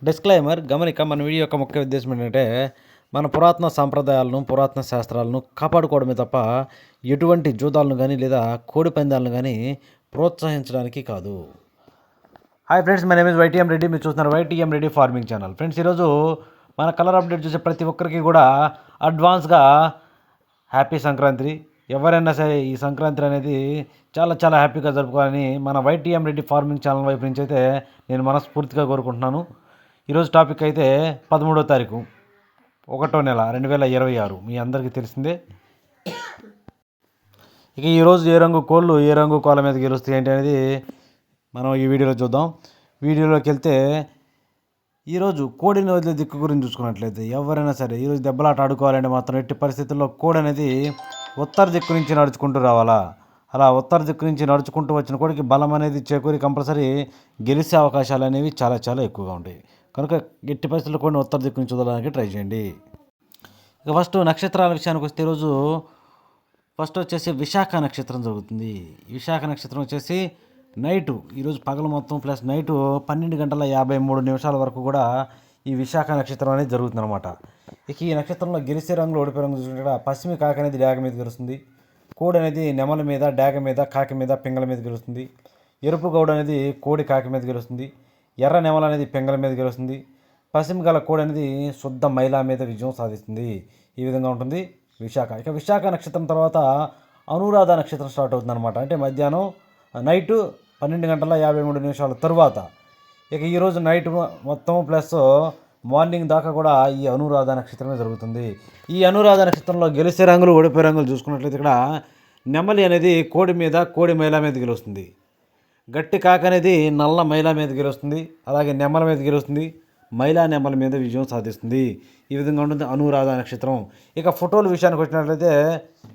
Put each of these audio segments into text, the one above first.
Disclaimer గమనిక మన video యొక్క ముఖ్య ఉద్దేశం ఏంటంటే మన పురాతన సాంప్రదాయాలను పురాతన శాస్త్రాలను కాపాడుకోవడమే తప్ప ఎటువంటి జూదాలను కానీ లేదా కోడి పందాలను కానీ ప్రోత్సహించడానికి కాదు. Hi friends, my name is YTM Reddy. మీరు చూస్తున్నారు YTM Reddy farming channel. Friends, ఈరోజు మన కలర్ అప్డేట్ చూసే ప్రతి ఒక్కరికి కూడా అడ్వాన్స్గా హ్యాపీ సంక్రాంతి. ఎవరైనా సరే ఈ సంక్రాంతి అనేది చాలా చాలా హ్యాపీగా జరుపుకోవాలని మన వైటీఎం రెడ్డి ఫార్మింగ్ ఛానల్ వైపు నుంచి అయితే నేను మనస్ఫూర్తిగా కోరుకుంటున్నాను. ఈరోజు టాపిక్ అయితే 13వ తారీఖు 1వ నెల 2026. మీ అందరికీ తెలిసిందే. ఇక ఈరోజు ఏ రంగు కోళ్ళు ఏ రంగు కోళ్ళ మీద గెలుస్తాయి ఏంటి అనేది మనం ఈ వీడియోలో చూద్దాం. వీడియోలోకి వెళ్తే ఈరోజు కోడిని వదిలే దిక్కు గురించి చూసుకున్నట్లయితే ఎవరైనా సరే ఈరోజు దెబ్బలాట ఆడుకోవాలంటే మాత్రం ఎట్టి పరిస్థితుల్లో కోడి అనేది ఉత్తర దిక్కు నుంచి నడుచుకుంటూ రావాలా. అలా ఉత్తర దిక్కు నుంచి నడుచుకుంటూ వచ్చిన కోడికి బలం అనేది చేకూరి కంపల్సరీ గెలిచే అవకాశాలు అనేవి చాలా చాలా ఎక్కువగా ఉంటాయి. కనుక ఎట్టి పరిస్థితుల్లో కోడిని ఉత్తర దిక్కు నుంచి వదలడానికి ట్రై చేయండి. ఇక ఫస్ట్ నక్షత్రాల విషయానికి వస్తే ఈరోజు ఫస్ట్ వచ్చేసి విశాఖ నక్షత్రం జరుగుతుంది. విశాఖ నక్షత్రం వచ్చేసి నైటు ఈరోజు పగలు మొత్తం ప్లస్ నైటు 12:53 వరకు కూడా ఈ విశాఖ నక్షత్రం అనేది జరుగుతుంది అనమాట. ఇక ఈ నక్షత్రంలో గెలిచే రంగులు ఓడిపోయే రంగు చూసుకుంటే పశ్చిమ కాకి అనేది డాగ మీద గెలుస్తుంది. కోడి అనేది నెమల మీద డాగ మీద కాకి మీద పింగళ మీద గెలుస్తుంది. ఎరుపు గౌడ అనేది కోడి కాకి మీద గెలుస్తుంది. ఎర్ర నెమల అనేది పింగళ మీద గెలుస్తుంది. పశ్చిమ గల కోడి అనేది శుద్ధ మైలా మీద విజయం సాధిస్తుంది. ఈ విధంగా ఉంటుంది విశాఖ. ఇక విశాఖ నక్షత్రం తర్వాత అనురాధ నక్షత్రం స్టార్ట్ అవుతుంది అనమాట. అంటే మధ్యాహ్నం నైటు 12:53 తరువాత. ఇక ఈరోజు నైట్ మొత్తం ప్లస్ మార్నింగ్ దాకా కూడా ఈ అనురాధ నక్షత్రమే జరుగుతుంది. ఈ అనురాధ నక్షత్రంలో గెలిచే రంగులు ఓడిపోయే రంగులు చూసుకున్నట్లయితే ఇక్కడ నెమలి అనేది కోడి మీద కోడి మైలా మీద గెలుస్తుంది. గట్టి కాక అనేది నల్ల మైలా మీద గెలుస్తుంది. అలాగే నెమల మీద గెలుస్తుంది. మైలా నెమల మీద విజయం సాధిస్తుంది. ఈ విధంగా ఉంటుంది అనురాధ నక్షత్రం. ఇక ఫోటోల విషయానికి వచ్చినట్లయితే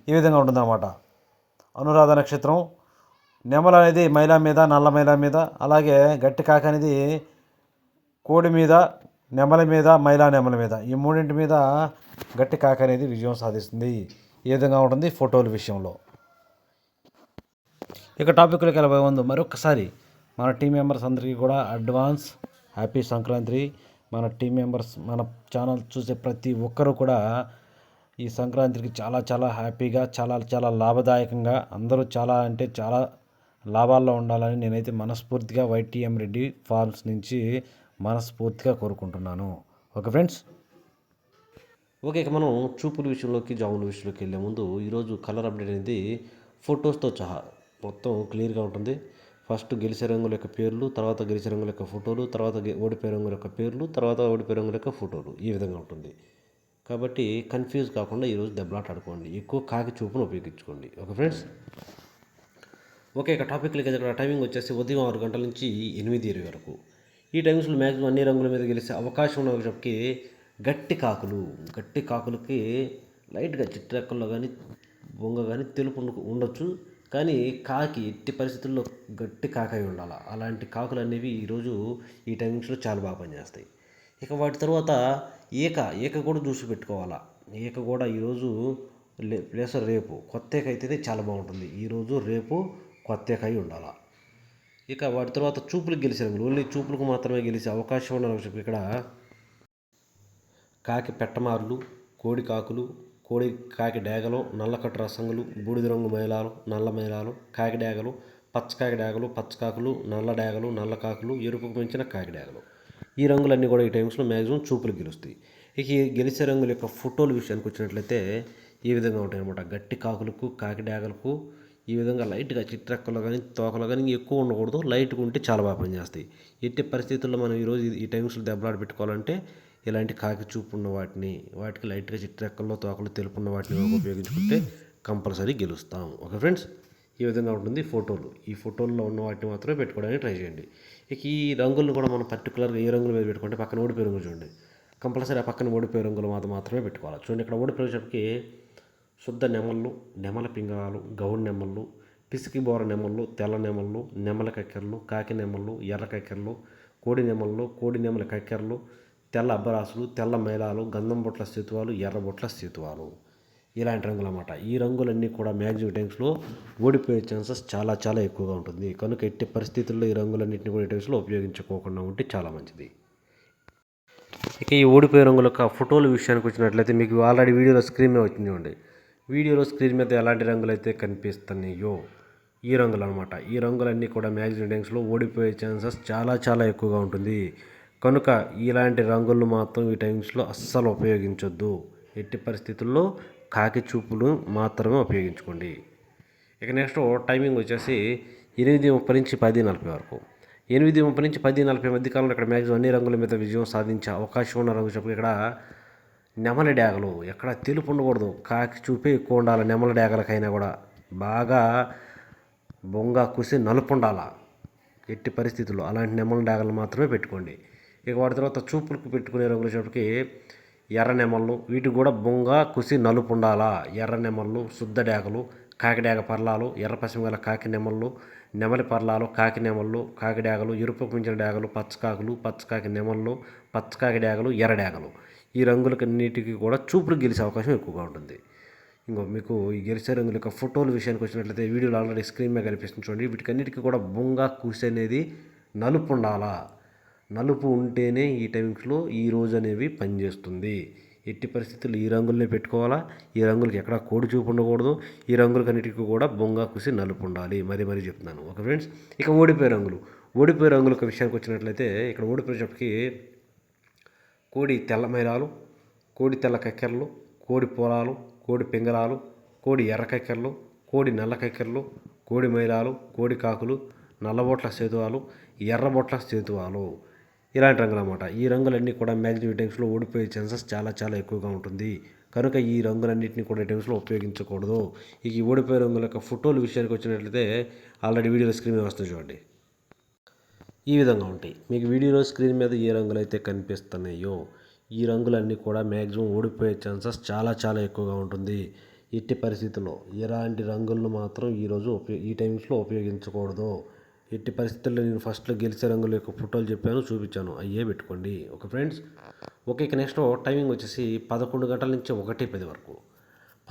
ఈ విధంగా ఉంటుంది అన్నమాట. అనురాధ నక్షత్రం నెమల అనేది మైలా మీద నల్ల మైలా మీద, అలాగే గట్టి కాక అనేది కోడి మీద నెమల మీద మైలా నెమల మీద, ఈ మూడింటి మీద గట్టి కాక అనేది విజయం సాధిస్తుంది. ఈ విధంగా ఉంటుంది ఫోటోల విషయంలో. ఇక టాపిక్లోకి వెళ్ళబోయే ముందు మరొకసారి మన టీం మెంబర్స్ అందరికీ కూడా అడ్వాన్స్ హ్యాపీ సంక్రాంతి. మన టీం మెంబర్స్ మన ఛానల్ చూసే ప్రతి ఒక్కరూ కూడా ఈ సంక్రాంతికి చాలా చాలా హ్యాపీగా చాలా చాలా లాభదాయకంగా అందరూ చాలా అంటే చాలా లాభాల్లో ఉండాలని నేనైతే మనస్ఫూర్తిగా వైటీఎం రెడ్డి ఫార్మ్స్ నుంచి మనస్ఫూర్తిగా కోరుకుంటున్నాను. Okay friends. ఓకే, ఇక మనం చూపుల విషయంలోకి జాముల విషయంలోకి వెళ్ళే ముందు ఈరోజు కలర్ అప్డేట్ అనేది ఫొటోస్తో సహా మొత్తం క్లియర్గా ఉంటుంది. ఫస్ట్ గెలిచే రంగుల యొక్క పేర్లు, తర్వాత గెలిచే రంగుల యొక్క ఫోటోలు, తర్వాత ఓడిపోయే రంగుల యొక్క పేర్లు, తర్వాత ఓడిపోయే రంగుల యొక్క ఫోటోలు, ఈ విధంగా ఉంటుంది. కాబట్టి కన్ఫ్యూజ్ కాకుండా ఈరోజు దెబ్బలాట ఆడుకోండి. ఎక్కువ కాకి చూపును ఉపయోగించుకోండి. Okay friends. ఓకే, ఇక టాపిక్లకి ఇక్కడ టైమింగ్ వచ్చేసి ఉదయం 6 గంటల నుంచి 8:20 వరకు. ఈ టైమ్స్లో మ్యాక్సిమం అన్ని రంగుల మీద గెలిచే అవకాశం ఉన్నప్పటికీ గట్టి కాకులకి లైట్గా చిట్రెక్కల్లో కానీ బొంగ కానీ తెలుపు ఉండొచ్చు. కానీ కాకి ఎట్టి పరిస్థితుల్లో గట్టి కాకై ఉండాలి. అలాంటి కాకులు అనేవి ఈరోజు ఈ టైమింగ్స్లో చాలా బాగా పనిచేస్తాయి. ఇక వాటి తర్వాత ఈక కూడా చూసి పెట్టుకోవాలా. ఈక కూడా ఈరోజు ప్లస్ రేపు కొత్త ఈక అయితేనే చాలా బాగుంటుంది. ఈరోజు రేపు కొత్త ఈక అయి ఉండాలా. ఇక వాటి తర్వాత చూపులకు గెలిచే రంగులు ఓన్లీ చూపులకు మాత్రమే గెలిచే అవకాశం ఉన్న ఇక్కడ కాకి పెట్టమార్లు, కోడి కాకులు, కోడి కాకి డేగలు, నల్లకట్టు రసంగులు, బూడిద రంగు మైలాలు, నల్ల మైలాలు, కాకి డేగలు, పచ్చకాకి డేగలు, పచ్చకాకులు, నల్ల డేగలు, నల్ల కాకులు, ఎరుపుకు మించిన కాకి డేగలు, ఈ రంగులన్నీ కూడా ఈ టైమ్స్లో మ్యాక్సిమం చూపులు గెలుస్తాయి. ఇక ఈ గెలిచే రంగుల యొక్క ఫోటోల విషయానికి వచ్చినట్లయితే ఈ విధంగా ఉంటాయి అన్నమాట. గట్టి కాకులకు కాకి డేగలకు ఈ విధంగా లైట్గా చిట్రెక్కలో కానీ తోకలో కానీ ఎక్కువ ఉండకూడదు. లైట్గా ఉంటే చాలా బాగా పనిచేస్తాయి. ఎట్టి పరిస్థితుల్లో మనం ఈరోజు ఈ టైమ్స్లో దెబ్బలాట పెట్టుకోవాలంటే ఇలాంటి కాకి చూపు ఉన్న వాటికి లైట్గా చిట్రెక్కల్లో తోకలు తెలుపున్న వాటిని ఉపయోగించుకుంటే కంపల్సరీ గెలుస్తాం. Okay friends. ఈ విధంగా ఉంటుంది ఫోటోలు. ఈ ఫోటోల్లో ఉన్న వాటిని మాత్రమే పెట్టుకోవడానికి ట్రై చేయండి. ఇక ఈ రంగులను కూడా మనం పర్టికులర్గా ఏ రంగుల మీద పెట్టుకుంటే పక్కన ఓడిపోయే రంగులు చూడండి. కంపల్సరీ ఆ పక్కన ఓడిపోయే రంగులు మాత్రమే పెట్టుకోవాలి. చూడండి, ఇక్కడ ఓడిపోయేసరికి శుద్ధ నెమళ్ళు, నెమల పింగళాలు, గౌడు నెమళ్ళు, పిసికి బోర నెమళ్ళు, తెల్ల నెమళ్ళు, నెమల కక్కెరలు, కాకి నెమళ్ళు, ఎర్ర కక్కెరలు, కోడి నెమళ్ళు, కోడి నెమల కక్కెరలు, తెల్ల అబ్బరాసులు, తెల్ల మైలాలు, గంధం బొట్ల స్థితువాలు, ఎర్ర బొట్ల స్థితువాలు, ఇలాంటి రంగులు అన్నమాట. ఈ రంగులన్నీ కూడా మ్యాక్సిమం టైమ్స్లో ఓడిపోయే ఛాన్సెస్ చాలా చాలా ఎక్కువగా ఉంటుంది. కనుక ఎట్టి పరిస్థితుల్లో ఈ రంగులన్నింటినీ కూడా ఈ టైమ్స్లో ఉపయోగించుకోకుండా ఉంటే చాలా మంచిది. ఇక ఈ ఓడిపోయే రంగుల యొక్క ఫోటోల విషయానికి వచ్చినట్లయితే మీకు ఆల్రెడీ వీడియోలో స్క్రీన్ మీద వచ్చింది చూడండి. వీడియోలో స్క్రీన్ మీద ఎలాంటి రంగులు అయితే కనిపిస్తున్నాయో ఈ రంగులు అనమాట. ఈ రంగులన్నీ కూడా మ్యాక్సిమం టైమ్స్లో ఓడిపోయే ఛాన్సెస్ చాలా చాలా ఎక్కువగా ఉంటుంది. కనుక ఇలాంటి రంగులను మాత్రం ఈ టైమ్స్లో అస్సలు ఉపయోగించొద్దు. ఎట్టి పరిస్థితుల్లో కాకి చూపులు మాత్రమే ఉపయోగించుకోండి. ఇక నెక్స్ట్ టైమింగ్ వచ్చేసి 8:30 నుంచి 10:40 వరకు. 8:30 నుంచి 10:40 మధ్య కాలంలో ఇక్కడ మ్యాక్సిమం అన్ని రంగుల మీద విజయం సాధించే అవకాశం ఉన్న రంగు చెప్పి ఇక్కడ నెమలి డేగలు. ఎక్కడ తెలుపు ఉండకూడదు, కాకి చూపే ఎక్కువ ఉండాలి. నెమలి డేగలకైనా కూడా బాగా బొంగ కుసి నలుపు ఉండాలా ఎట్టి పరిస్థితుల్లో. అలాంటి నెమలి డేగలు మాత్రమే పెట్టుకోండి. ఇక వాటి తర్వాత చూపులకు పెట్టుకునే రంగుల చెప్పి ఎర్ర నెమళ్ళు, వీటికి కూడా బొంగ కుసి నలుపు ఉండాలా. ఎర్ర నెమళ్ళు, శుద్ధ డేగలు, కాకి డేగ పర్లాలు, ఎర్ర పశ్చిమ గల కాకి నెమళ్ళు, నెమలి పర్లాలు, కాకి నెమళ్ళు, కాకి డేగలు, ఎరుపుకు మించిన డేగలు, పచ్చకాకులు, పచ్చకాకి నెమళ్ళు, పచ్చకాకి డేగలు, ఎర్ర డేగలు. ఈ రంగులకన్నిటికీ కూడా చూపులు గెలిచే అవకాశం ఎక్కువగా ఉంటుంది. ఇంకో మీకు ఈ గెలిచే రంగుల యొక్క ఫోటోల విషయానికి వచ్చినట్లయితే వీడియోలో ఆల్రెడీ స్క్రీన్ మీద కనిపిస్తుంది చూడండి. వీటికన్నిటికీ కూడా బొంగ కుసి అనేది నలుపు ఉండాలా. నలుపు ఉంటేనే ఈ టైమ్స్లో ఈ రోజు అనేవి పనిచేస్తుంది. ఎట్టి పరిస్థితుల్లో ఈ రంగులనే పెట్టుకోవాలా. ఈ రంగులకి ఎక్కడ కోడి చూపు ఉండకూడదు. ఈ రంగులకన్నిటికీ కూడా బొంగ కుసి నలుపు ఉండాలి. మరీ చెప్తున్నాను. ఓకే ఫ్రెండ్స్, ఇక ఓడిపోయే రంగుల విషయానికి వచ్చినట్లయితే ఇక్కడ ఓడిపోయేటప్పటికి కోడి తెల్ల మైరాలు, కోడి తెల్ల కక్కెరలు, కోడి పొలాలు, కోడి పింగళాలు, కోడి ఎర్ర కక్కెరలు, కోడి నల్ల కక్కెరలు, కోడి మైరాలు, కోడి కాకులు, నల్లబొట్ల సేతువాలు, ఎర్రబొట్ల సేతువాలు, ఇలాంటి రంగులు అన్నమాట. ఈ రంగులన్నీ కూడా మ్యాక్సిమం టైమ్స్లో ఓడిపోయే ఛాన్సెస్ చాలా చాలా ఎక్కువగా ఉంటుంది. కనుక ఈ రంగులన్నింటినీ కూడా టైమ్స్లో ఉపయోగించకూడదు. ఇక ఈ ఓడిపోయే రంగుల యొక్క ఫోటోల విషయానికి వచ్చినట్లయితే ఆల్రెడీ వీడియోలో స్క్రీన్ మీద వస్తుంది చూడండి. ఈ విధంగా ఉంటాయి. మీకు వీడియోలో స్క్రీన్ మీద ఏ రంగులు అయితే కనిపిస్తున్నాయో ఈ రంగులన్నీ కూడా మ్యాక్సిమం ఓడిపోయే ఛాన్సెస్ చాలా చాలా ఎక్కువగా ఉంటుంది. ఎట్టి పరిస్థితుల్లో ఎలాంటి రంగులను మాత్రం ఈరోజు ఈ టైమ్స్లో ఉపయోగించకూడదు. ఎట్టి పరిస్థితుల్లో నేను ఫస్ట్లో గెలిచే రంగుల యొక్క ఫోటోలు చెప్పాను, చూపించాను, అయ్యే పెట్టుకోండి. Okay friends. ఓకే, ఇక నెక్స్ట్ టైమింగ్ వచ్చేసి 11 గంటల నుంచి 1:10 వరకు.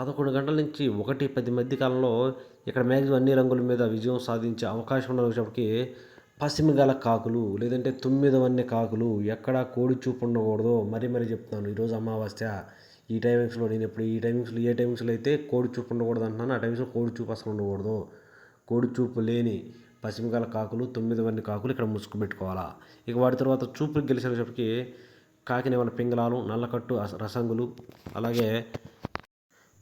11 గంటల నుంచి 1:10 మధ్య కాలంలో ఇక్కడ మ్యాక్సిమం అన్ని రంగుల మీద విజయం సాధించే అవకాశం ఉన్న వచ్చేప్పటికి పశ్చిమగల కాకులు, లేదంటే 9 వన్నె కాకులు, ఎక్కడా కోడి చూపు ఉండకూడదు. మరీ చెప్తున్నాను. ఈరోజు అమావాస్య. ఈ టైమింగ్స్లో నేను ఇప్పుడు ఏ టైమింగ్స్లో అయితే కోడి చూపు ఉండకూడదు అంటున్నాను, ఆ టైమ్స్లో కోడి చూపు అసలు ఉండకూడదు. కోడి చూపు లేని పశ్చిమగల కాకులు, 9 వన్నె కాకులు ఇక్కడ ముసుగు పెట్టుకోవాలా. ఇక వాటి తర్వాత చూపుకి గెలిచేటప్పటికి కాకి నెమలి పింగళాలు, నల్లకట్టు రసంగులు, అలాగే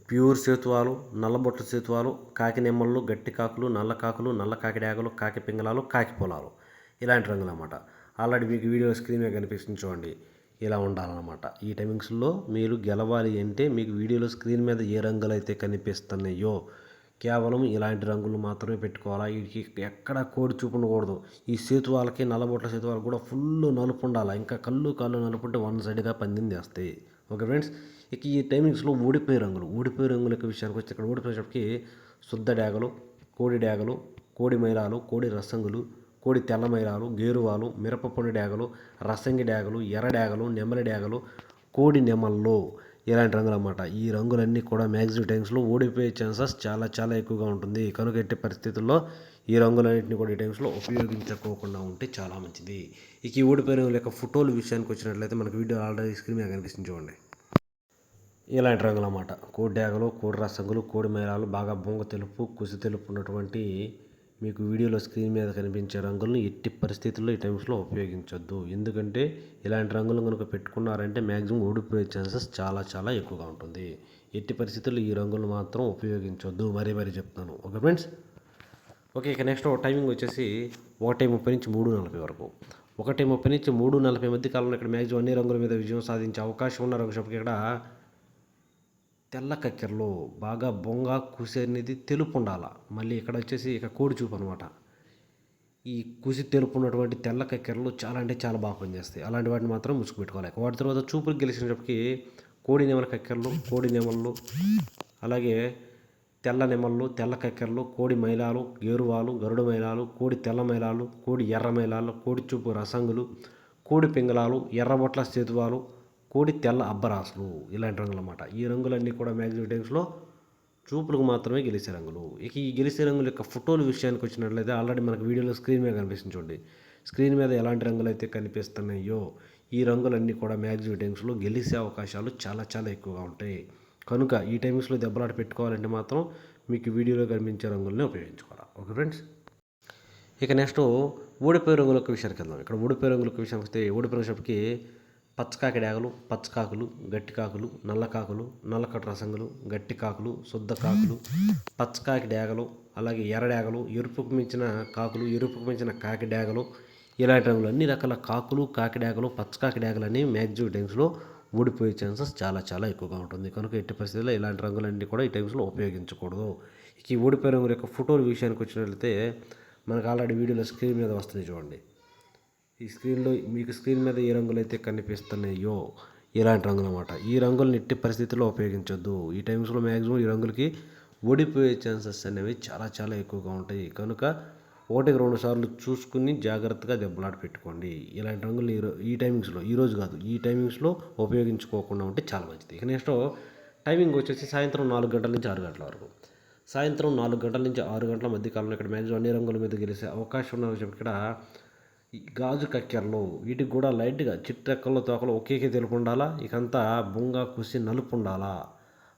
ప్యూర్ సేతువాలు, నల్లబొట్ల సేతువాలు, కాకి నెమ్మళ్ళు, గట్టి కాకులు, నల్ల కాకులు, నల్ల కాకి డేగలు, కాకి పింగళాలు, కాకి పొలాలు, ఇలాంటి రంగులు అన్నమాట. ఆల్రెడీ మీకు వీడియో స్క్రీన్ మీద కనిపిస్తుంది చూడండి. ఇలా ఉండాలన్నమాట. ఈ టైమింగ్స్లో మీరు గెలవాలి అంటే మీకు వీడియోలో స్క్రీన్ మీద ఏ రంగులు అయితే కనిపిస్తున్నాయో కేవలం ఇలాంటి రంగులు మాత్రమే పెట్టుకోవాలా. వీటికి ఎక్కడ కోడి చూపు ఉండకూడదు. ఈ సేతువాలకి, నల్లబొట్ల సేతువాలకు కూడా ఫుల్ నలుపు ఉండాలి. ఇంకా కాళ్ళు నలుపు ఉంటే వన్ సైడ్గా పందింది వేస్తాయి. Okay friends. ఇక ఈ టైమింగ్స్లో ఓడిపోయే రంగుల యొక్క విషయానికి వచ్చి ఇక్కడ ఓడిపోయేటప్పటికి శుద్ధ డేగలు, కోడి డేగలు, కోడి మైరాలు, కోడి రసంగులు, కోడి తెల్ల మైరాలు, గేరువాలు, మిరపపొడి డేగలు, రసంగి డేగలు, ఎర్ర డేగలు, నెమలి డేగలు, కోడి నెమళ్ళు, ఇలాంటి రంగులు అన్నమాట. ఈ రంగులన్నీ కూడా మ్యాక్సిమం టైమ్స్లో ఓడిపోయే ఛాన్సెస్ చాలా చాలా ఎక్కువగా ఉంటుంది. కనుక ఎట్టి పరిస్థితుల్లో ఈ రంగులన్నింటినీ కూడా ఈ టైమ్స్లో ఉపయోగించుకోకుండా ఉంటే చాలా మంచిది. ఇక ఈ ఓడిపోయే రంగుల యొక్క ఫోటోల విషయానికి వచ్చినట్లయితే మనకు వీడియో ఆల్రెడీ స్క్రీన్ మీద కనిపిస్తుంది చూడండి. ఇలాంటి రంగులు అన్నమాట. కోడి డేగలు, కోడి రసంగులు, కోడి మైరాలు, బాగా బొంగ తెలుపు, కుసి తెలుపు ఉన్నటువంటి మీకు వీడియోలో స్క్రీన్ మీద కనిపించే రంగులను ఎట్టి పరిస్థితుల్లో ఈ టైమ్స్లో ఉపయోగించొద్దు. ఎందుకంటే ఇలాంటి రంగులు కనుక పెట్టుకున్నారంటే మ్యాక్సిమం ఓడిపోయే ఛాన్సెస్ చాలా చాలా ఎక్కువగా ఉంటుంది. ఎట్టి పరిస్థితుల్లో ఈ రంగులు మాత్రం ఉపయోగించొద్దు. మరీ చెప్తున్నాను. Okay friends. ఓకే, ఇక నెక్స్ట్ టైమింగ్ వచ్చేసి 1:30 నుంచి 3:40 వరకు. 1:30 నుంచి 3:40 మధ్య కాలంలో ఇక్కడ మ్యాక్సిమం అన్ని రంగుల మీద విజయం సాధించే అవకాశం ఉన్న రంగు చెప్పి ఇక్కడ తెల్ల కక్కెరలు, బాగా బొంగ కుసి అనేది తెలుపు ఉండాలి. మళ్ళీ ఇక్కడ వచ్చేసి ఇక కోడి చూపు అనమాట. ఈ కుసి తెలుపు ఉన్నటువంటి తెల్ల కక్కెరలు చాలా అంటే చాలా బాగా పనిచేస్తాయి. అలాంటి వాటిని మాత్రం ముసుగు పెట్టుకోవాలి. వాటి తర్వాత చూపులకు గెలిచినప్పటికీ కోడి నెమల కక్కెరలు, కోడి నెమళ్ళు, అలాగే తెల్ల నెమళ్ళు, తెల్ల కక్కెరలు, కోడి మైలాలు, గేరువాలు, గరుడ మైలాలు, కోడి తెల్ల మైలాలు, కోడి ఎర్ర మైలాలు, కోడి చూపు రసంగులు, కోడి పింగళాలు, ఎర్రబొట్ల సేతువాలు, కోడి తెల్ల అబ్బరాసులు, ఇలాంటి రంగులు అన్నమాట. ఈ రంగులన్నీ కూడా మ్యాక్సిమం టైమ్స్లో చూపులకు మాత్రమే గెలిచే రంగులు. ఇక ఈ గెలిచే రంగుల యొక్క ఫోటోల విషయానికి వచ్చినట్లయితే ఆల్రెడీ మనకు వీడియోలో స్క్రీన్ మీద కనిపిస్తుంది చూడండి. స్క్రీన్ మీద ఎలాంటి రంగులు అయితే కనిపిస్తున్నాయో ఈ రంగులన్నీ కూడా మ్యాక్సిమం టైమ్స్లో గెలిచే అవకాశాలు చాలా చాలా ఎక్కువగా ఉంటాయి. కనుక ఈ టైమ్స్లో దెబ్బలాట పెట్టుకోవాలంటే మాత్రం మీకు వీడియోలో కనిపించే రంగులనే ఉపయోగించుకోవాలి. Okay friends. ఇక నెక్స్ట్ ఓడిపోయే రంగులకు విషయానికి వెళ్దాం. ఇక్కడ ఓడిపోయే రంగులకు విషయానికి వస్తే ఓడిపోయిన షాప్కి పచ్చకాకి డేగలు, పచ్చకాకులు, గట్టి కాకులు, నల్ల కాకులు, నల్లకట్టు రసంగులు, గట్టి కాకులు, శుద్ధ కాకులు, పచ్చకాకి డేగలు, అలాగే ఎర్ర డేగలు, ఎరుపుకు మించిన కాకులు, ఎరుపుకు మించిన కాకి డేగలు, ఇలాంటి రంగులు అన్ని రకాల కాకులు, కాకి డేగలు, పచ్చకాకి డేగలు అని మ్యాక్సిమం టైమ్స్లో ఓడిపోయే ఛాన్సెస్ చాలా చాలా ఎక్కువగా ఉంటుంది. కనుక ఎట్టి పరిస్థితుల్లో ఇలాంటి రంగులన్నీ కూడా ఈ టైమ్స్లో ఉపయోగించకూడదు. ఇక ఈ ఓడిపోయే రంగుల యొక్క ఫోటోల విషయానికి వచ్చినట్లయితే మనకు ఆల్రెడీ వీడియోలో స్క్రీన్ మీద వస్తుంది చూడండి. ఈ స్క్రీన్లో మీకు స్క్రీన్ మీద ఏ రంగులు అయితే కనిపిస్తున్నాయో ఇలాంటి రంగులు అన్నమాట. ఈ రంగులను ఎట్టి పరిస్థితుల్లో ఉపయోగించొద్దు. ఈ టైమ్స్లో మ్యాక్సిమం ఈ రంగులకి ఓడిపోయే ఛాన్సెస్ అనేవి చాలా చాలా ఎక్కువగా ఉంటాయి. కనుక 1-2 సార్లు చూసుకుని జాగ్రత్తగా దెబ్బలాట పెట్టుకోండి. ఇలాంటి రంగులు ఈ టైమింగ్స్లో, ఈరోజు కాదు ఈ టైమింగ్స్లో ఉపయోగించుకోకుండా ఉంటే చాలా మంచిది. ఇక నెక్స్ట్ టైమింగ్ వచ్చేసి సాయంత్రం 4 గంటల నుంచి 6 గంటల వరకు. సాయంత్రం 4 గంటల నుంచి 6 గంటల మధ్య కాలంలో ఇక్కడ మ్యాక్సిమం అన్ని రంగుల మీద గెలిచే అవకాశం ఉన్న విషయం ఇక్కడ ఈ గాజు కక్కెరలు, వీటికి కూడా లైట్గా చిట్టెక్కల్లో తోకలు ఒకేకే తెలుపు ఉండాలా, ఇకంతా బొంగ కుసి నలుపు ఉండాలా.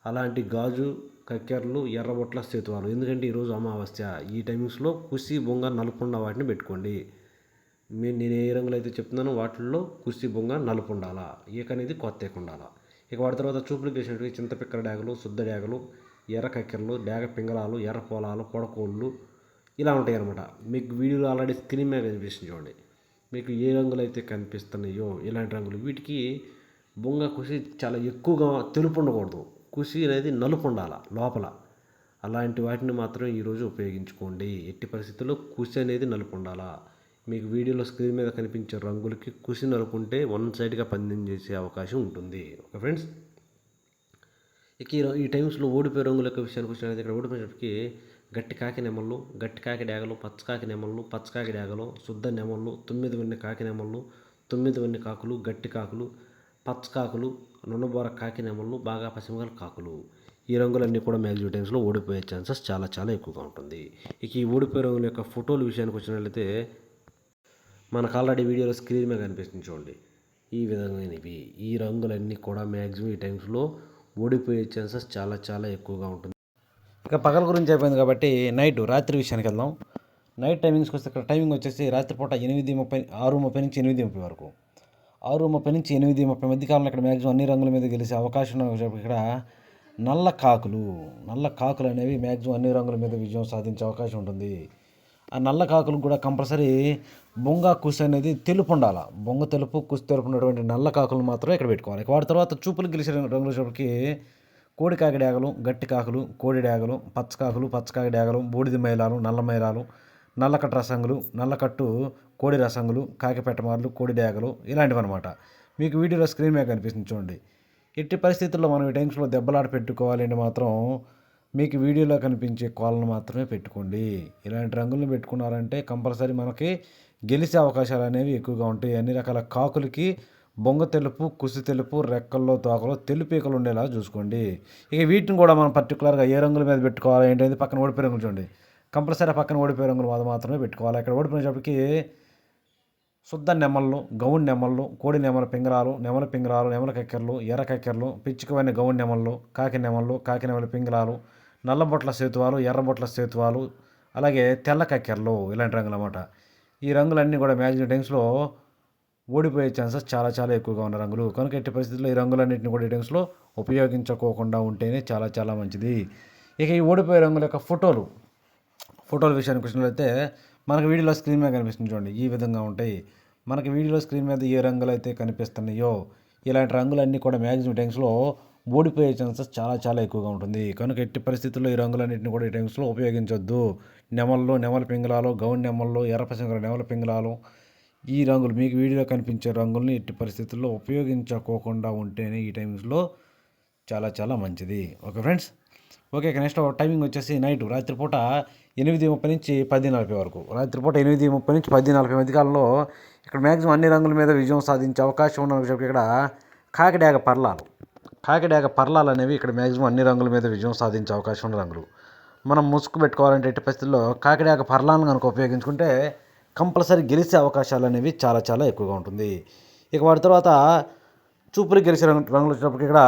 అలాంటి గాజు కక్కెరలు, ఎర్రబొట్ల సేతువాలు, ఎందుకంటే ఈరోజు అమావాస్య. ఈ టైమింగ్స్లో కుసి బొంగ నలుపు ఉన్న వాటిని పెట్టుకోండి. నేను ఏ రంగులు అయితే చెప్తున్నానో వాటిల్లో కుసి బొంగ నలుపు ఉండాలా, ఈక అనేది కొత్త ఉండాలా. ఇక వాటి తర్వాత చూపులు గెలిచినట్టు చింతపిక్కల డేగలు, శుద్ధ డేగలు, ఎర్ర కక్కెరలు, డేగ పింగళాలు, ఎర్ర పొలాలు, పొడకోళ్ళు ఇలా ఉంటాయి అన్నమాట. మీకు వీడియోలో ఆల్రెడీ స్క్రీన్ మీద కనిపిస్తుంది చూడండి. మీకు ఏ రంగులు అయితే కనిపిస్తున్నాయో ఇలాంటి రంగులు, వీటికి బొంగ కుసి చాలా ఎక్కువగా తెలుపు ఉండకూడదు, కుసి అనేది నలుపు ఉండాలి లోపల. అలాంటి వాటిని మాత్రమే ఈరోజు ఉపయోగించుకోండి. ఎట్టి పరిస్థితుల్లో కుసి అనేది నలుపు ఉండాలా. మీకు వీడియోలో స్క్రీన్ మీద కనిపించే రంగులకి కుసి నలుపు ఉంటే వన్ సైడ్గా పందెం చేసే అవకాశం ఉంటుంది. Okay friends. ఇక ఈ టైమ్స్లో ఓడిపోయే రంగుల యొక్క విషయానికి వచ్చినట్లయితే ఇక్కడ ఓడిపోయేటప్పటికి గట్టి కాకి నెమళ్ళు, గట్టి కాకి డేగలు, పచ్చకాకి నెమళ్ళు, పచ్చకాకి డేగలు, శుద్ధ నెమళ్ళు, 9 వెన్ని కాకి నెమళ్ళు, 9 వెన్ని కాకులు, గట్టి కాకులు, పచ్చకాకులు, నున్నబోర కాకి నెమళ్ళు, బాగా పసిమగల కాకులు. ఈ రంగులన్నీ కూడా మ్యాక్సిమం టైమ్స్లో ఓడిపోయే ఛాన్సెస్ చాలా చాలా ఎక్కువగా ఉంటుంది. ఇక ఈ ఓడిపోయే రంగుల యొక్క ఫోటోల విషయానికి వచ్చినట్లయితే మనకు ఆల్రెడీ వీడియోలో స్క్రీన్ మీద కనిపిస్తుంది చూడండి. ఈ విధమైనవి ఈ రంగులన్నీ కూడా మ్యాక్సిమం ఈ టైమ్స్లో ఓడిపోయే ఛాన్సెస్ చాలా చాలా ఎక్కువగా ఉంటుంది. ఇక పగల గురించి అయిపోయింది కాబట్టి రాత్రి విషయానికి వెళ్దాం. నైట్ టైమింగ్స్కి వస్తే ఇక్కడ టైమింగ్ వచ్చేసి రాత్రిపూట 6:30 నుంచి 8:30 వరకు. 6:30 నుంచి 8:30 మధ్య కాలంలో ఇక్కడ మ్యాక్సిమం అన్ని రంగుల మీద గెలిచే అవకాశం ఉన్న ఇక్కడ నల్ల కాకులు అనేవి మ్యాక్సిమం అన్ని రంగుల మీద విజయం సాధించే అవకాశం ఉంటుంది. ఆ నల్ల కాకులకు కూడా కంపల్సరీ బొంగ కుసి అనేది తెలుపు ఉండాలి. బొంగ తెలుపు, కుసి తెలుపు ఉన్నటువంటి నల్ల కాకులు మాత్రమే ఇక్కడ పెట్టుకోవాలి. వాటి తర్వాత చూపులు గెలిచే రంగుల వచ్చేటప్పటికి కోడి కాకి డేగలు, గట్టి కాకులు, కోడి డేగలు, పచ్చకాకి డేగలు, బూడిద మైలాలు, నల్ల మైలాలు, నల్లకట్టు రసంగులు, నల్లకట్టు కోడి రసంగులు, కాకి పెట్టమార్లు, కోడి డేగలు ఇలాంటివి అనమాట. మీకు వీడియోలో స్క్రీన్ మీద కనిపిస్తుంది చూడండి. ఎట్టి పరిస్థితుల్లో మనం ఈ టైమ్స్లో దెబ్బలాట పెట్టుకోవాలి అంటే మాత్రం మీకు వీడియోలో కనిపించే కోళ్ళను మాత్రమే పెట్టుకోండి. ఇలాంటి రంగులను పెట్టుకున్నారంటే కంపల్సరీ మనకి గెలిచే అవకాశాలు అనేవి ఎక్కువగా ఉంటాయి. అన్ని రకాల కాకులకి బొంగ తెలుపు, కుసి తెలుపు, రెక్కల్లో తోకలో తెలుపీకలు ఉండేలా చూసుకోండి. ఇక వీటిని కూడా మనం పర్టికులర్గా ఏ రంగుల మీద పెట్టుకోవాలి ఏంటంటే పక్కన ఓడిపోయే రంగులు చూడండి. కంపల్సరీ పక్కన ఓడిపోయే రంగులు మాత్రమే పెట్టుకోవాలి. ఇక్కడ ఓడిపోయినప్పటికీ శుద్ధ నెమళ్ళు, గౌన్ నెమళ్ళు, కోడి నెమల పింగళాలు, నెమల కక్కెరలు, ఎర్ర కక్కెరలు, పిచ్చుకవైన గౌన్ నెమళ్ళు, కాకి నెమల పింగళాలు, నల్లబొట్ల సేతువాలు, ఎర్రబొట్ల సేతువాలు, అలాగే తెల్ల కక్కెరలు ఇలాంటి రంగులు అన్నమాట. ఈ రంగులన్నీ కూడా మ్యాక్సిమం టైమ్స్లో ఓడిపోయే ఛాన్సెస్ చాలా చాలా ఎక్కువగా ఉన్న రంగులు. కనుక ఎట్టి పరిస్థితుల్లో ఈ రంగులన్నింటినీ కూడా ఈ టైమ్స్లో ఉపయోగించుకోకుండా ఉంటేనే చాలా చాలా మంచిది. ఇక ఈ ఓడిపోయే రంగుల యొక్క ఫోటోల విషయానికి వచ్చినట్లయితే మనకు వీడియోలో స్క్రీన్ మీద కనిపిస్తుంది చూడండి. ఈ విధంగా ఉంటాయి. మనకి వీడియోలో స్క్రీన్ మీద ఏ రంగులు అయితే కనిపిస్తున్నాయో ఇలాంటి రంగులన్నీ కూడా మ్యాక్సిమం టైమ్స్లో ఓడిపోయే ఛాన్సెస్ చాలా చాలా ఎక్కువగా ఉంటుంది. కనుక ఎట్టి పరిస్థితుల్లో ఈ రంగులన్నింటినీ కూడా ఈ టైమ్స్లో ఉపయోగించొద్దు. నెమల పింగళాలు, గౌన్ నెమళ్ళు, ఎర్రపసింగల నెమల పింగళాలు, ఈ రంగులు మీకు వీడియోలో కనిపించే రంగుల్ని ఎట్టి పరిస్థితుల్లో ఉపయోగించుకోకుండా ఉంటేనే ఈ టైమ్స్లో చాలా చాలా మంచిది. Okay friends. Okay, next timing వచ్చేసి రాత్రిపూట 8:30 నుంచి 10:40 వరకు. రాత్రిపూట 8:30 నుంచి 10:40 మధ్య కాలంలో ఇక్కడ మ్యాక్సిమం అన్ని రంగుల మీద విజయం సాధించే అవకాశం ఉన్న ఇక్కడ కాకిడేగ పర్లాలు అనేవి ఇక్కడ మ్యాక్సిమం అన్ని రంగుల మీద విజయం సాధించే అవకాశం ఉన్న రంగులు. మనం ముసుగు పెట్టుకోవాలంటే ఎట్టి పరిస్థితుల్లో కాకిడేగ పర్లాలను కనుక ఉపయోగించుకుంటే కంపల్సరీ గెలిచే అవకాశాలు అనేవి చాలా చాలా ఎక్కువగా ఉంటుంది. ఇక వాటి తర్వాత చూపులు గెలిచే రంగులు వచ్చినప్పటికి ఇక్కడ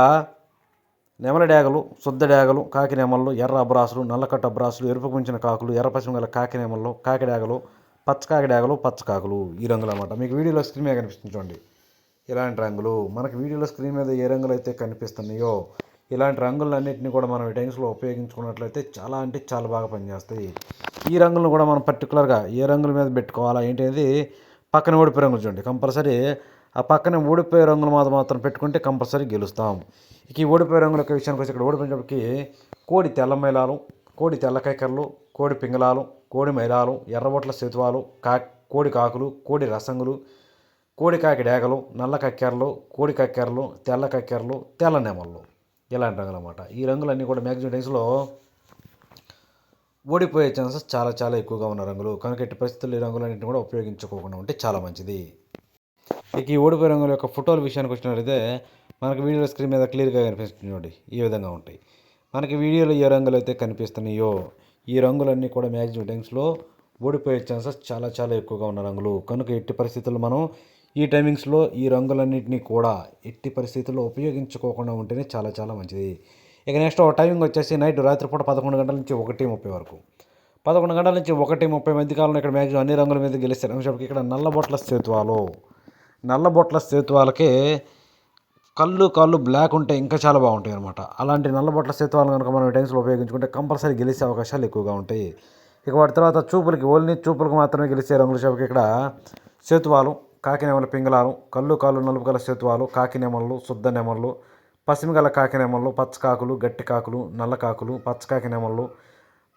నెమల డేగలు, శుద్ధ డేగలు, కాకి నెమళ్ళు, ఎర్ర అబ్రాసులు, నల్లకట్టు అబ్రాసులు, ఎరుపు ముంచిన కాకులు, ఎర్ర పశ్చిమ గల కాకి నెమళ్ళు, కాకి డేగలు, పచ్చకాకి డేగలు, పచ్చకాకులు ఈ రంగులు అన్నమాట. మీకు వీడియోలో స్క్రీన్ మీద కనిపిస్తుంది చూడండి ఇలాంటి రంగులు. మనకి వీడియోలో స్క్రీన్ మీద ఏ రంగులు అయితే కనిపిస్తున్నాయో ఇలాంటి రంగులన్నింటినీ కూడా మనం ఈ టైమ్స్లో ఉపయోగించుకున్నట్లయితే చాలా అంటే చాలా బాగా పనిచేస్తాయి. ఈ రంగులను కూడా మనం పర్టికులర్గా ఏ రంగుల మీద పెట్టుకోవాలా ఏంటి అనేది పక్కన ఓడిపోయే రంగులు చూడండి. కంపల్సరీ ఆ పక్కన ఓడిపోయే రంగులు మాత్రం పెట్టుకుంటే కంపల్సరీ గెలుస్తాం. ఇక ఈ ఓడిపోయే రంగుల యొక్క విషయానికి వచ్చి ఇక్కడ ఓడిపోయినప్పటికీ కోడి తెల్ల మైలాలు, కోడి తెల్ల కైకర్లు, కోడి పింగళాలు, కోడి మైలాలు, ఎర్రబొట్ల సేతువాలు, కోడి కాకులు, కోడి రసంగులు, కోడి కాకి డేగలు, నల్ల కక్కెరలు, కోడి కక్కెరలు, తెల్ల కక్కెరలు, తెల్ల నెమళ్ళు ఇలాంటి రంగులు అన్నమాట. ఈ రంగులన్నీ కూడా మ్యాక్సిమం టైమ్స్లో ఓడిపోయే ఛాన్సెస్ చాలా చాలా ఎక్కువగా ఉన్న రంగులు. కనుక ఎట్టి పరిస్థితుల్లో ఈ రంగులన్నింటినీ కూడా ఉపయోగించుకోకుండా ఉంటే చాలా మంచిది. ఇక ఈ ఓడిపోయే రంగుల యొక్క ఫోటోల విషయానికి వచ్చినట్లయితే మనకి వీడియో స్క్రీన్ మీద క్లియర్గా కనిపిస్తుంది చూడండి ఈ విధంగా ఉంటాయి. మనకి వీడియోలో ఏ రంగులు అయితే కనిపిస్తున్నాయో ఈ రంగులన్నీ కూడా మ్యాక్సిమం టైమ్స్లో ఓడిపోయే ఛాన్సెస్ చాలా చాలా ఎక్కువగా ఉన్న రంగులు. కనుక ఎట్టి పరిస్థితుల్లో మనం ఈ టైమింగ్స్లో ఈ రంగులన్నింటినీ కూడా ఎట్టి పరిస్థితుల్లో ఉపయోగించుకోకుండా ఉంటేనే చాలా చాలా మంచిది. ఇక నెక్స్ట్ టైమింగ్ వచ్చేసి రాత్రిపూట 11 గంటల నుంచి 1:30 వరకు. 11 గంటల నుంచి 1:30 మధ్య కాలంలో ఇక్కడ మ్యాక్సిమం అన్ని రంగుల మీద గెలుస్తారు. ఇక్కడ నల్లబొట్ల సేతువాలకి కాళ్ళు బ్లాక్ ఉంటే ఇంకా చాలా బాగుంటాయి అనమాట. అలాంటి నల్లబొట్ల సేతువాలు కనుక మనం టైమ్స్లో ఉపయోగించుకుంటే కంపల్సరీ గెలిచే అవకాశాలు ఎక్కువగా ఉంటాయి. ఇక వాటి తర్వాత ఓన్లీ చూపులకు మాత్రమే గెలిచే రంగుల షాపుకి ఇక్కడ సేతువాలు, కాకి నెమల పింగళాలు, కాళ్ళు నలుపు గల సేతువాలు, కాకి నెమళ్ళు, శుద్ధ నెమళ్ళు, పశ్చిమ గల కాకి నెమళ్ళు, పచ్చకాకులు, గట్టి కాకులు, నల్ల కాకులు, పచ్చకాకి నెమళ్ళు,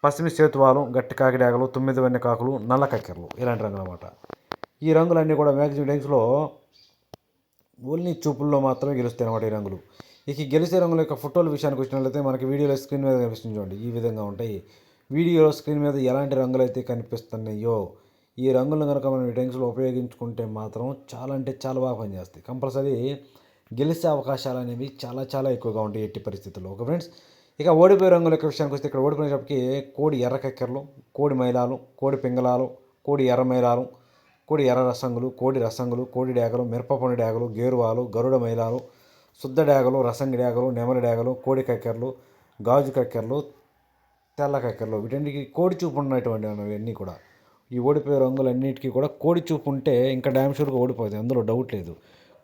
పశ్చిమ సేతువాలు, గట్టి కాకి డేగలు, 9 వన్నె కాకులు, నల్ల కక్కెరలు ఇలాంటి రంగులు అన్నమాట. ఈ రంగులన్నీ కూడా మ్యాక్సిమం టైమ్స్లో ఓన్లీ చూపుల్లో మాత్రమే గెలుస్తాయి అన్నమాట ఈ రంగులు. ఇక గెలిచే రంగుల యొక్క ఫోటోల విషయానికి వచ్చినట్లయితే మనకి వీడియోలో స్క్రీన్ మీద కనిపిస్తుంది చూడండి ఈ విధంగా ఉంటాయి. వీడియోలో స్క్రీన్ మీద ఎలాంటి రంగులు అయితే కనిపిస్తున్నాయో ఈ రంగులను కనుక మనం ఈ టైమ్స్లో ఉపయోగించుకుంటే మాత్రం చాలా అంటే చాలా బాగా పనిచేస్తాయి. కంపల్సరీ గెలిచే అవకాశాలు అనేవి చాలా చాలా ఎక్కువగా ఉంటాయి ఎట్టి పరిస్థితుల్లో. ఓకే ఫ్రెండ్స్, ఇక ఓడిపోయే రంగుల యొక్క విషయానికి వస్తే ఇక్కడ ఓడిపోయినప్పటికీ కోడి ఎర్ర కక్కెరలు, కోడి మైలాలు, కోడి పింగళాలు, కోడి ఎర్ర మైలాలు, కోడి ఎర్ర రసంగులు, కోడి రసంగులు, కోడి డేగలు, మిరపపొండి డేగలు, గేరువాలు, గరుడ మైలాలు, శుద్ధ డేగలు, రసంగి డేగలు, నెమలి డేగలు, కోడి కక్కెరలు, గాజు కక్కెరలు, తెల్ల కక్కెరలు వీటన్నిటికీ కోడి చూపు ఉన్నటువంటి అన్నీ కూడా ఈ ఓడిపోయే రంగులన్నిటికీ కూడా కోడి చూపు ఉంటే ఇంకా డ్యామ్ షూర్గా ఓడిపోతుంది, అందులో డౌట్ లేదు.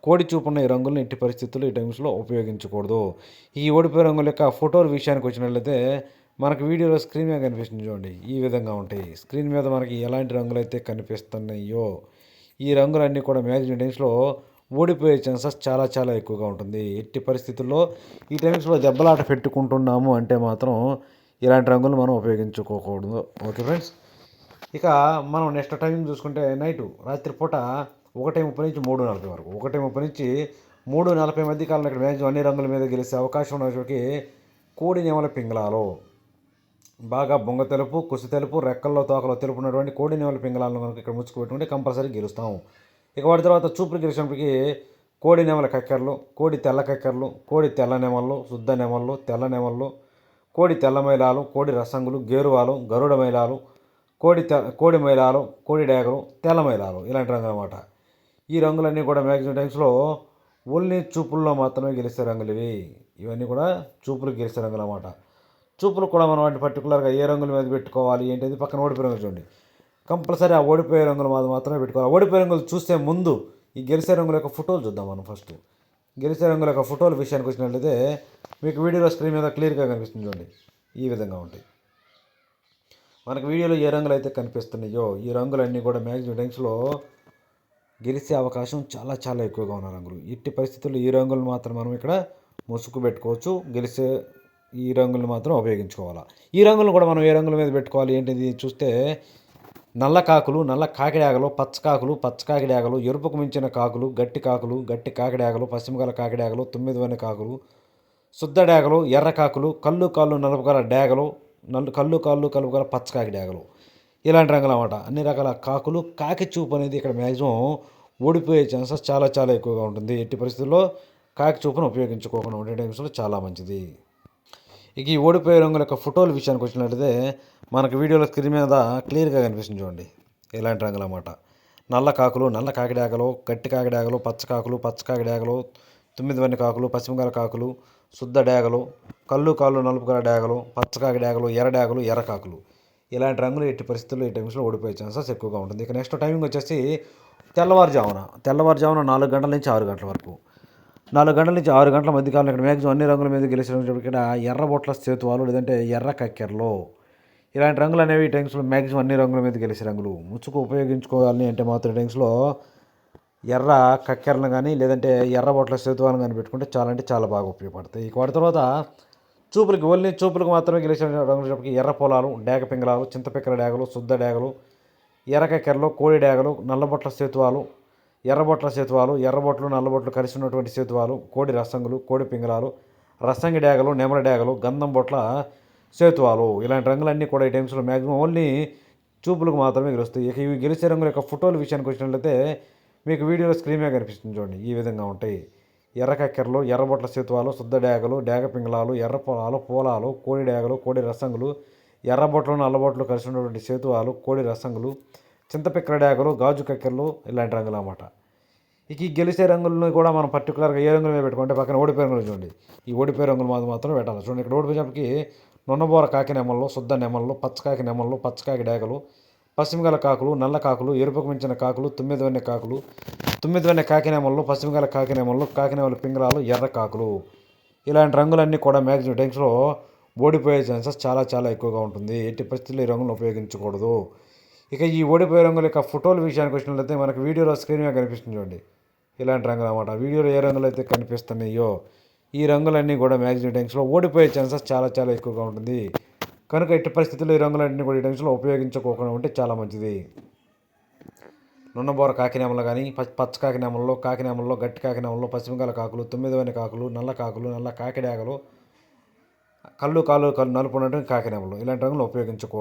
కోడి చూపు ఉన్న ఈ రంగులను ఎట్టి పరిస్థితుల్లో ఈ టైమ్స్లో ఉపయోగించకూడదు. ఈ ఓడిపోయే రంగుల యొక్క ఫోటోల విషయానికి వచ్చినట్లయితే మనకు వీడియోలో స్క్రీన్ మీద కనిపిస్తుంది చూడండి ఈ విధంగా ఉంటాయి. స్క్రీన్ మీద మనకి ఎలాంటి రంగులు అయితే కనిపిస్తున్నాయో ఈ రంగులన్నీ కూడా మ్యాక్సిమం టైమ్స్లో ఓడిపోయే ఛాన్సెస్ చాలా చాలా ఎక్కువగా ఉంటుంది. ఎట్టి పరిస్థితుల్లో ఈ టైమ్స్లో దెబ్బలాట పెట్టుకుంటున్నాము అంటే మాత్రం ఇలాంటి రంగులు మనం ఉపయోగించుకోకూడదు. ఓకే ఫ్రెండ్స్, ఇక మనం నెక్స్ట్ టైమింగ్ చూసుకుంటే రాత్రిపూట 1:30 నుంచి 3:40 వరకు. 1:30 నుంచి 3:40 మధ్య కాలంలో ఇక్కడ మ్యాక్సిమం అన్ని రంగుల మీద గెలిచే అవకాశం ఉన్నప్పటికీ కోడి నెమల పింగళాలు బాగా బొంగ తెలుపు, కుసి తెలుపు, రెక్కల్లో తోకలో తెలుపు ఉన్నటువంటి కోడి నెమల పింగళాలను కనుక ఇక్కడ ముచ్చుకు పెట్టుకుంటే కంపల్సరీ గెలుస్తాము. ఇక వాటి తర్వాత చూపులు గెలిచినప్పటికీ కోడి నెమల కక్కెరలు, కోడి తెల్ల కక్కెరలు, కోడి తెల్ల నెమళ్ళు, శుద్ధ నెమళ్ళు, తెల్ల నెమళ్ళు, కోడి తెల్ల మైలాలు, కోడి రసంగులు, గేరువాలు, గరుడ మైలాలు, కోడి మైలాలు, కోడి డేగలు, తెల్ల మైలాలు ఇలాంటి రంగులు అన్నమాట. ఈ రంగులన్నీ కూడా మ్యాక్సిమం టైమ్స్లో ఓన్లీ చూపుల్లో మాత్రమే గెలిచే రంగులు ఇవన్నీ కూడా చూపులకు గెలిచే రంగులు అన్నమాట. చూపులు కూడా మనం వాటిని పర్టికులర్గా ఏ రంగుల మీద పెట్టుకోవాలి ఏంటది పక్కన ఓడిపోయే రంగులు చూడండి. కంపల్సరీ ఆ ఓడిపోయే రంగుల మీద మాత్రమే పెట్టుకోవాలి. ఓడిపోయే రంగులు చూసే ముందు ఈ గెలిచే రంగుల యొక్క ఫోటోలు చూద్దాం మనం. ఫస్ట్ గెలిచే రంగుల యొక్క ఫోటోల విషయానికి వచ్చినట్లయితే మీకు వీడియోలో స్క్రీన్ మీద క్లియర్గా కనిపిస్తుంది చూడండి ఈ విధంగా ఉంటాయి. మనకు వీడియోలో ఏ రంగులు అయితే కనిపిస్తున్నాయో ఈ రంగులన్నీ కూడా మ్యాక్సిమం టైమ్స్లో గెలిచే అవకాశం చాలా చాలా ఎక్కువగా ఉన్న రంగులు. ఎట్టి పరిస్థితుల్లో ఈ రంగులు మాత్రం మనం ఇక్కడ ముసుగు పెట్టుకోవచ్చు. గెలిచే ఈ రంగులను మాత్రం ఉపయోగించుకోవాలి. ఈ రంగులను కూడా మనం ఏ రంగుల మీద పెట్టుకోవాలి ఏంటిది చూస్తే నల్ల కాకులు, నల్ల కాకిడాగలు, పచ్చకాకులు, పచ్చకాకి డేగలు, ఎరుపుకు మించిన కాకులు, గట్టి కాకిడాగలు, పశ్చిమ గల కాకిడాగలు, 9 వన్నె కాకులు, శుద్ధ డేగలు, ఎర్ర కాకులు, కాళ్ళు నలుపు గల డేగలు, కాళ్ళు కలుపు గల పచ్చకాకి డేగలు ఇలాంటి రంగులు అన్నమాట. అన్ని రకాల కాకులు కాకి చూపు అనేది ఇక్కడ మ్యాక్సిమం ఓడిపోయే ఛాన్సెస్ చాలా చాలా ఎక్కువగా ఉంటుంది. ఎట్టి పరిస్థితుల్లో కాకి చూపును ఉపయోగించుకోకుండా ఉండే టైమ్స్లో చాలా మంచిది. ఇక ఈ ఓడిపోయే రంగుల యొక్క ఫోటోల విషయానికి వచ్చినట్లయితే మనకు వీడియోలో స్క్రీన్ మీద క్లియర్గా కనిపిస్తుంది చూడండి ఇలాంటి రంగులు అన్నమాట. నల్ల కాకులు, నల్ల కాకిడాకలు, గట్టి కాకిడాకలు, పచ్చ కాకులు, పచ్చ కాకిడాకలు, 9 వన్నె కాకులు, పశ్చిమగల కాకులు, శుద్ధ డేగలు, కళ్ళు కాళ్ళు నలుపు గల డేగలు, పచ్చ కాకిడాకలు, ఎర్ర డేగలు, ఎర్ర కాకులు. ఇలాంటి రంగులు ఎట్టి పరిస్థితుల్లో ఈ టైమ్స్లో ఓడిపోయే ఛాన్సెస్ ఎక్కువగా ఉంటుంది. ఇక నెక్స్ట్ టైమింగ్ వచ్చేసి తెల్లవారుజామున 4 గంటల నుంచి 6 గంటల వరకు. 4 గంటల నుంచి 6 గంటల మధ్యకాలంలో ఇక్కడ మ్యాక్సిమం అన్ని రంగుల మీద గెలిచినప్పుడు ఇక్కడ ఎర్ర బొట్ల సేతువాలు లేదంటే ఎర్ర కక్కెరలు. ఇలాంటి రంగులు అనేవి ఈ టైమ్స్లో మ్యాక్సిమం అన్ని రంగుల మీద గెలిచే రంగులు. ముచ్చుకు ఉపయోగించుకోవాలని అంటే మాత్రం ఈ టైమ్స్లో ఎర్ర కక్కెరలను కానీ లేదంటే ఎర్ర బొట్ల సేతువాలను కానీ పెట్టుకుంటే చాలా అంటే చాలా బాగా ఉపయోగపడతాయి. ఇక వాటి తర్వాత చూపులకు మాత్రమే గెలిచిన రంగులకి ఎర్ర పొలాలు, డేగ పింగళాలు, చింతపిక్కల డేగలు, శుద్ధ డేగలు, ఎర్ర కక్కెరలు, కోడి డేగలు, నల్లబొట్ల సేతువాలు, ఎర్రబొట్ల సేతువాలు, ఎర్రబొట్లు నల్లబొట్లు కలిసి ఉన్నటువంటి సేతువాలు, కోడి రసంగులు, కోడి పింగళాలు, రసంగి డేగలు, నెమల డేగలు, గంధం బొట్ల సేతువాలు. ఇలాంటి రంగులన్నీ కూడా ఈ టైమ్స్లో మ్యాక్సిమం ఓన్లీ చూపులకు మాత్రమే గెలుస్తాయి. ఇక ఇవి గెలిచే రంగుల యొక్క ఫోటోల విషయానికి వచ్చినట్లయితే మీకు వీడియోలో స్క్రీన్ మీద కనిపిస్తుంది చూడండి. ఈ విధంగా ఉంటాయి. ఎర్ర కక్కెరలు, ఎర్రబొట్ల సేతువాలు, శుద్ధ డేగలు, డేగ పింగళాలు, ఎర్ర పొలాలు, పూలాలు, కోడి డేగలు, కోడి రసంగులు, ఎర్రబొట్లు నల్లబొట్లు కలిసి ఉన్నటువంటి సేతువాలు, కోడి రసంగులు, చింతపిక్కల డేగలు, గాజు కక్కెరలు ఇలాంటి రంగులు అన్నమాట. ఇక ఈ గెలిచే రంగులను కూడా మనం పర్టికులర్గా ఏ రంగుల మీద పెట్టుకుంటే పక్కన ఓడిపోయే రంగులు చూడండి. ఈ ఓడిపోయే రంగులు మాత్రం పెట్టాలి. చూడండి ఇక్కడ ఓడిపోయేటప్పటికి నొన్నబోర కాకి నెమళ్ళు, శుద్ధ నెమళ్ళు, పచ్చకాకి నెమళ్ళు, పచ్చకాకి డేగలు, పశ్చిమగల కాకులు, నల్ల కాకులు, ఎరుపుకు మించిన కాకులు, 9 వన్నె కాకులు, 9 వన్నె కాకి నెమళ్ళు, పశ్చిమగల కాకి నెమళ్ళు, కాకి నెమలి పింగళాలు, ఎర్ర కాకులు. ఇలాంటి రంగులన్నీ కూడా మ్యాక్సిమం టైమ్స్లో ఓడిపోయే ఛాన్సెస్ చాలా చాలా ఎక్కువగా ఉంటుంది. ఎట్టి పరిస్థితుల్లో ఈ రంగులను ఉపయోగించకూడదు. ఇక ఈ ఓడిపోయే రంగుల యొక్క ఫోటోల విషయానికి వచ్చినట్లయితే మనకు వీడియోలో స్క్రీన్ మీద కనిపిస్తుంది చూడండి. ఇలాంటి రంగులు అన్నమాట. వీడియోలో ఏ రంగులు అయితే కనిపిస్తున్నాయో ఈ రంగులన్నీ కూడా మ్యాక్సిమం టైమ్స్లో ఓడిపోయే ఛాన్సెస్ చాలా చాలా ఎక్కువగా ఉంటుంది. కనుక ఎట్టి పరిస్థితుల్లో ఈ రంగులన్నీ కూడా ఈ టైమ్స్లో ఉపయోగించుకోకుండా ఉంటే చాలా మంచిది. నున్నబోర కాకినేమలు కానీ పచ్చ కాకినేమల్లో గట్టి కాకినేమల్లో పశ్చిమగల కాకులు, 9 వన్నె కాకులు, నల్ల కాకులు, నల్ల కాకిడాకలు, కళ్ళు నలుపు ఉన్నటువంటి కాకినేమలు ఇలాంటి రంగులు ఉపయోగించుకో